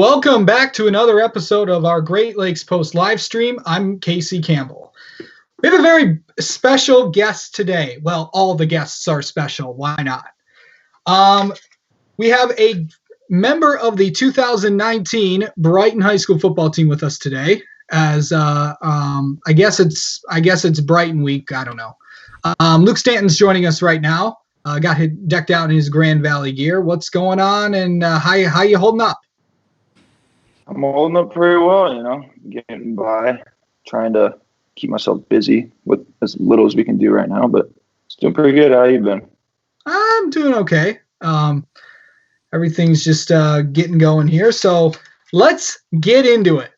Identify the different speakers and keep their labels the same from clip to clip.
Speaker 1: welcome back to another episode of our Great Lakes Post live stream. I'm Casey Campbell. We have a very special guest today. Well, all the guests are special. Why not? We have a member of the 2019 Brighton High School football team with us today. As I guess it's Brighton week. I don't know. Luke Stanton's joining us right now. Got decked out in his Grand Valley gear. What's going on, and how you holding up?
Speaker 2: I'm holding up pretty well, getting by, trying to keep myself busy with as little as we can do right now, but it's doing pretty good. How you been?
Speaker 1: I'm doing okay. Everything's just getting going here. So let's get into it.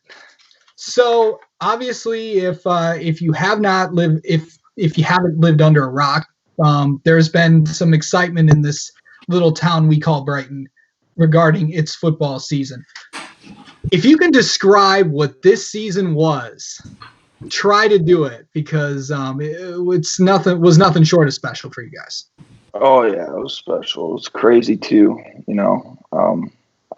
Speaker 1: So obviously, if you haven't lived under a rock, there's been some excitement in this little town we call Brighton regarding its football season. If you can describe what this season was, try to do it, because was nothing short of special for you guys.
Speaker 2: Oh yeah, it was special. It was crazy too.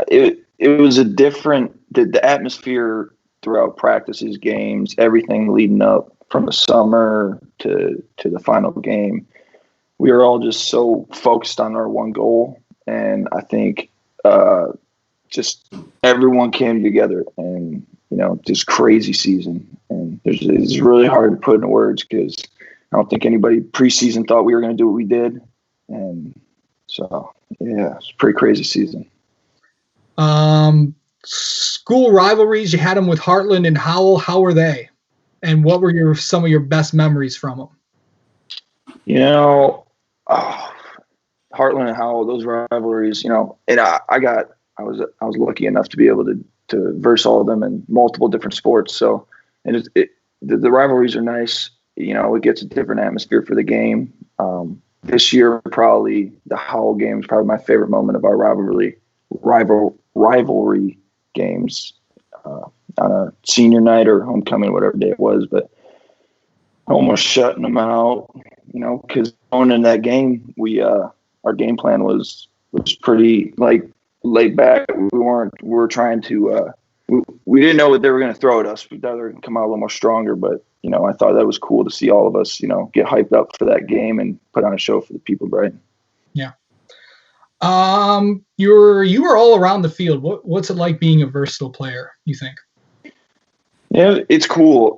Speaker 2: It was a different the atmosphere throughout practices, games, everything leading up from the summer to the final game. We were all just so focused on our one goal, and I think just everyone came together, and just crazy season. And it's really hard to put into words because I don't think anybody preseason thought we were going to do what we did, and so yeah, it's a pretty crazy season.
Speaker 1: School rivalries, you had them with Heartland and Howell. How were they, and what were some of your best memories from them?
Speaker 2: Heartland and Howell, those rivalries, and I was lucky enough to be able to verse all of them in multiple different sports. So, and the rivalries are nice. It gets a different atmosphere for the game. This year, probably the Howell game is probably my favorite moment of our rivalry games on a senior night or homecoming, whatever day it was. But almost shutting them out, because going in that game, our game plan was pretty laid back. We were trying to we didn't know what they were going to throw at us. We thought they were going to come out a little more stronger, but I thought that was cool to see all of us get hyped up for that game and put on a show for the people of Brighton.
Speaker 1: Yeah. You were all around the field. What's it like being a versatile player, you think?
Speaker 2: Yeah, it's cool.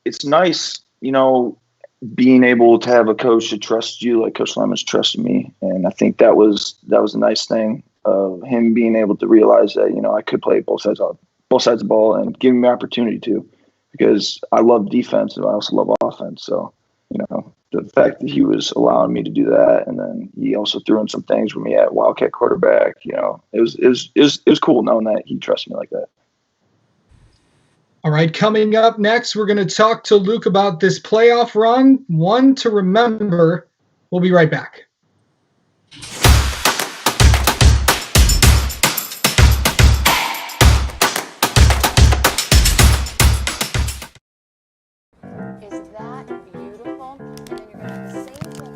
Speaker 2: It's nice, being able to have a coach to trust you, like Coach Lemon's trusted me. And I think that was a nice thing of him being able to realize that, I could play both sides of the ball and give me opportunity to, because I love defense and I also love offense. So, the fact that he was allowing me to do that, and then he also threw in some things with me at Wildcat quarterback, it was cool knowing that he trusted me like that.
Speaker 1: All right, coming up next, we're going to talk to Luke about this playoff run, one to remember. We'll be right back.
Speaker 3: Is that beautiful? And then you're going to have the same thing.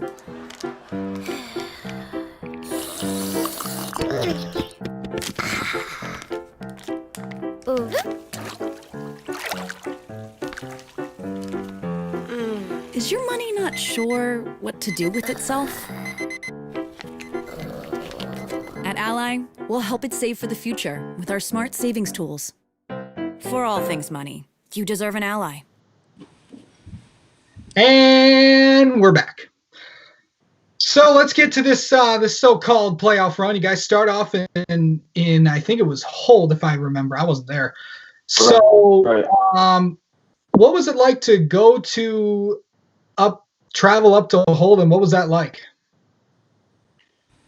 Speaker 4: Is your money not sure what to do with itself? At Ally, we'll help it save for the future with our smart savings tools. For all things money, you deserve an ally.
Speaker 1: And we're back. So let's get to this so-called playoff run. You guys start off in I think it was Hold, if I remember. I wasn't there. So,
Speaker 2: right.
Speaker 1: What was it like to go to travel up to Hold, and what was that like?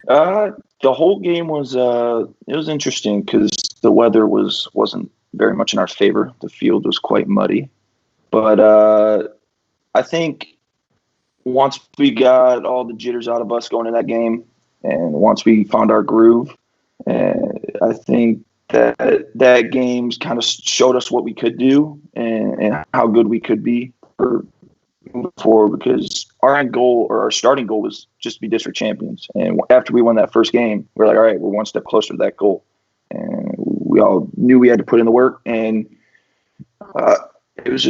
Speaker 2: The whole game was it was interesting because the weather wasn't very much in our favor. The field was quite muddy, but I think once we got all the jitters out of us going in that game, and once we found our groove, I think that game's kind of showed us what we could do and how good we could be for moving forward, because our end goal, or our starting goal, was just to be district champions. And after we won that first game, we're like, all right, we're one step closer to that goal. and we all knew we had to put in the work, and it was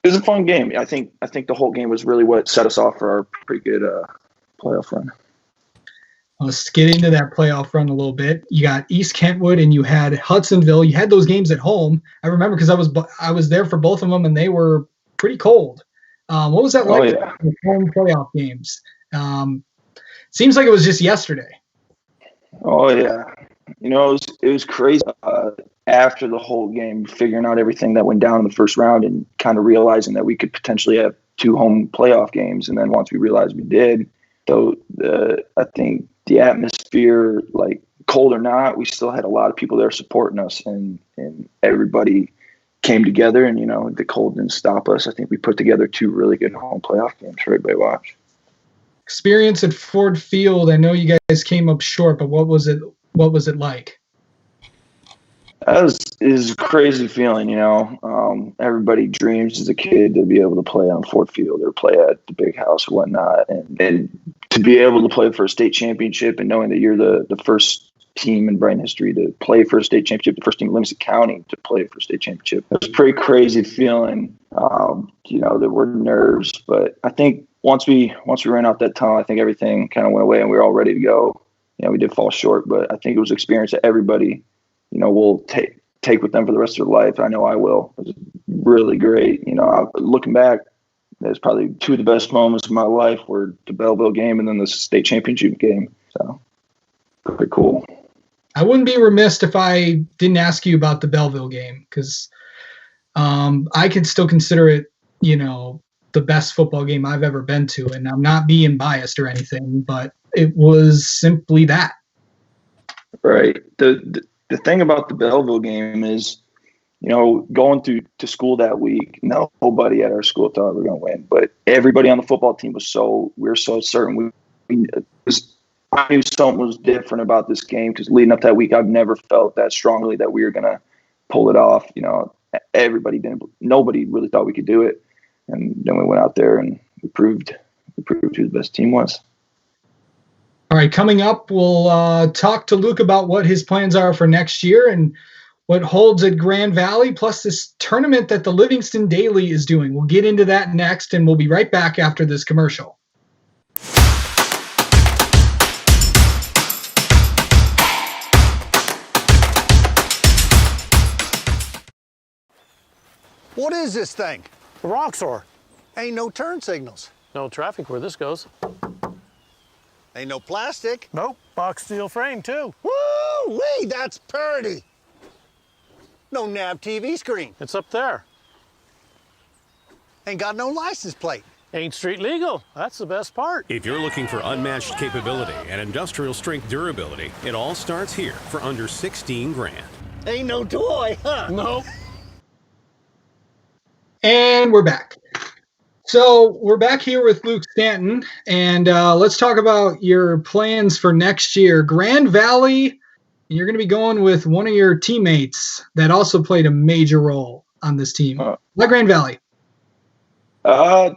Speaker 2: a fun game. I think the whole game was really what set us off for our pretty good playoff run.
Speaker 1: Let's get into that playoff run a little bit. You got East Kentwood and you had Hudsonville. You had those games at home. I remember because I was there for both of them, and they were pretty cold. What was that like?
Speaker 2: Oh, yeah.
Speaker 1: The home playoff games? Seems like it was just yesterday.
Speaker 2: Oh yeah, it was crazy. After the whole game, figuring out everything that went down in the first round, and kind of realizing that we could potentially have 2 home playoff games, and then once we realized we did, though, I think the atmosphere, like cold or not, we still had a lot of people there supporting us, and everybody came together, and the cold didn't stop us. I think we put together 2 really good home playoff games for everybody to watch.
Speaker 1: Experience at Ford Field. I know you guys came up short, but what was it like?
Speaker 2: It was a crazy feeling, everybody dreams as a kid to be able to play on Ford Field or play at the big house or whatnot. And to be able to play for a state championship and knowing that you're the first team in Brighton history to play for a state championship, the first team in Livingston County to play for a state championship. It was a pretty crazy feeling. There were nerves, but I think once we ran out that tunnel, I think everything kind of went away and we were all ready to go. We did fall short, but I think it was an experience that everybody, will take with them for the rest of their life. I know I will. It was really great. Looking back, there's probably 2 of the best moments of my life were the Belleville game and then the state championship game. So pretty cool.
Speaker 1: I wouldn't be remiss if I didn't ask you about the Belleville game, because I can still consider it, the best football game I've ever been to. And I'm not being biased or anything, but it was simply that.
Speaker 2: Right. The thing about the Belleville game is, going to school that week, nobody at our school thought we were going to win, but everybody on the football team we were so certain. I knew something was different about this game because leading up that week, I've never felt that strongly that we were going to pull it off. Nobody really thought we could do it. And then we went out there and we proved who the best team was.
Speaker 1: All right, coming up, we'll talk to Luke about what his plans are for next year and what holds at Grand Valley, plus this tournament that the Livingston Daily is doing. We'll get into that next, and we'll be right back after this commercial.
Speaker 5: What is this thing?
Speaker 6: The Roxor.
Speaker 5: Ain't no turn signals.
Speaker 6: No traffic where this goes.
Speaker 5: Ain't no plastic.
Speaker 6: Nope. Box steel frame, too.
Speaker 5: Woo-wee, that's pretty. No nav TV screen.
Speaker 6: It's up there.
Speaker 5: Ain't got no license plate.
Speaker 6: Ain't street legal. That's the best part.
Speaker 7: If you're looking for unmatched capability and industrial strength durability, it all starts here for under 16 grand.
Speaker 5: Ain't no toy, huh?
Speaker 6: Nope.
Speaker 1: And we're back. So we're back here with Luke Stanton, and let's talk about your plans for next year. Grand Valley, you're going to be going with one of your teammates that also played a major role on this team. Why Grand Valley?
Speaker 2: The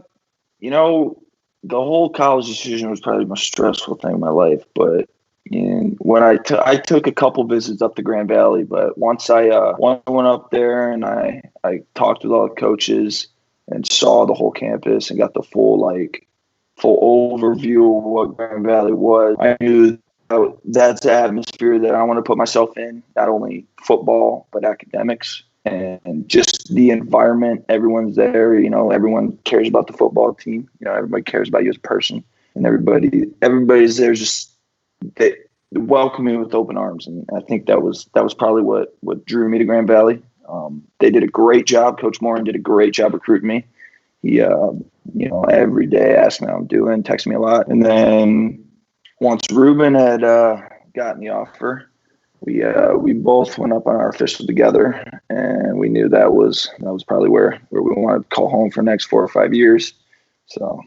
Speaker 2: whole college decision was probably the most stressful thing in my life. But when I took a couple visits up to Grand Valley, but once I went up there and I talked with all the coaches and saw the whole campus and got the full overview of what Grand Valley was, I knew that's the atmosphere that I want to put myself in, not only football, but academics and just the environment. Everyone's there, everyone cares about the football team. Everybody cares about you as a person, and everybody's there just they welcome me with open arms. And I think that was probably what drew me to Grand Valley. They did a great job. Coach Morin did a great job recruiting me. He, every day asked me how I'm doing, texted me a lot. And then once Ruben had gotten the offer, we both went up on our official together, and we knew that was probably where we wanted to call home for the next 4 or 5 years. So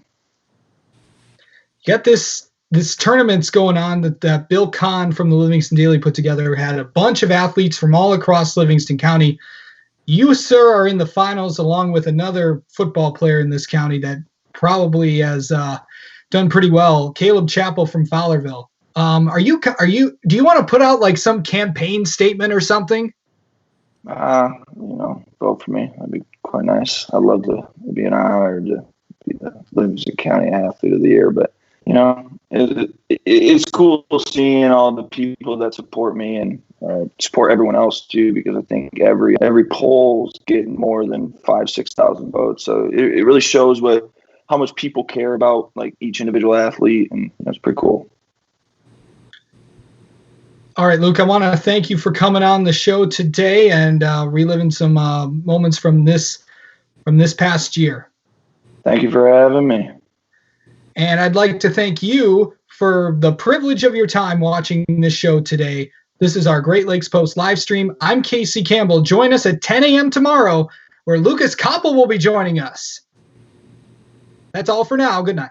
Speaker 1: You got this tournament's going on that Bill Kahn from the Livingston Daily put together. Had a bunch of athletes from all across Livingston County. You, sir, are in the finals along with another football player in this county that probably has done pretty well, Caleb Chappell from Fowlerville. Do you want to put out like some campaign statement or something?
Speaker 2: Vote for me. That'd be quite nice. I'd love to. It'd be an honor to be the Livingston County Athlete of the Year. But it's cool seeing all the people that support me and support everyone else too, because I think every poll is getting more than 5,000-6,000 votes. So it really shows how much people care about like each individual athlete, and it's pretty cool.
Speaker 1: All right, Luke, I want to thank you for coming on the show today and reliving some moments from this past year.
Speaker 2: Thank you for having me.
Speaker 1: And I'd like to thank you for the privilege of your time watching this show today. This is our Great Lakes Post live stream. I'm Casey Campbell. Join us at 10 a.m. tomorrow, where Lucas Koppel will be joining us. That's all for now. Good night.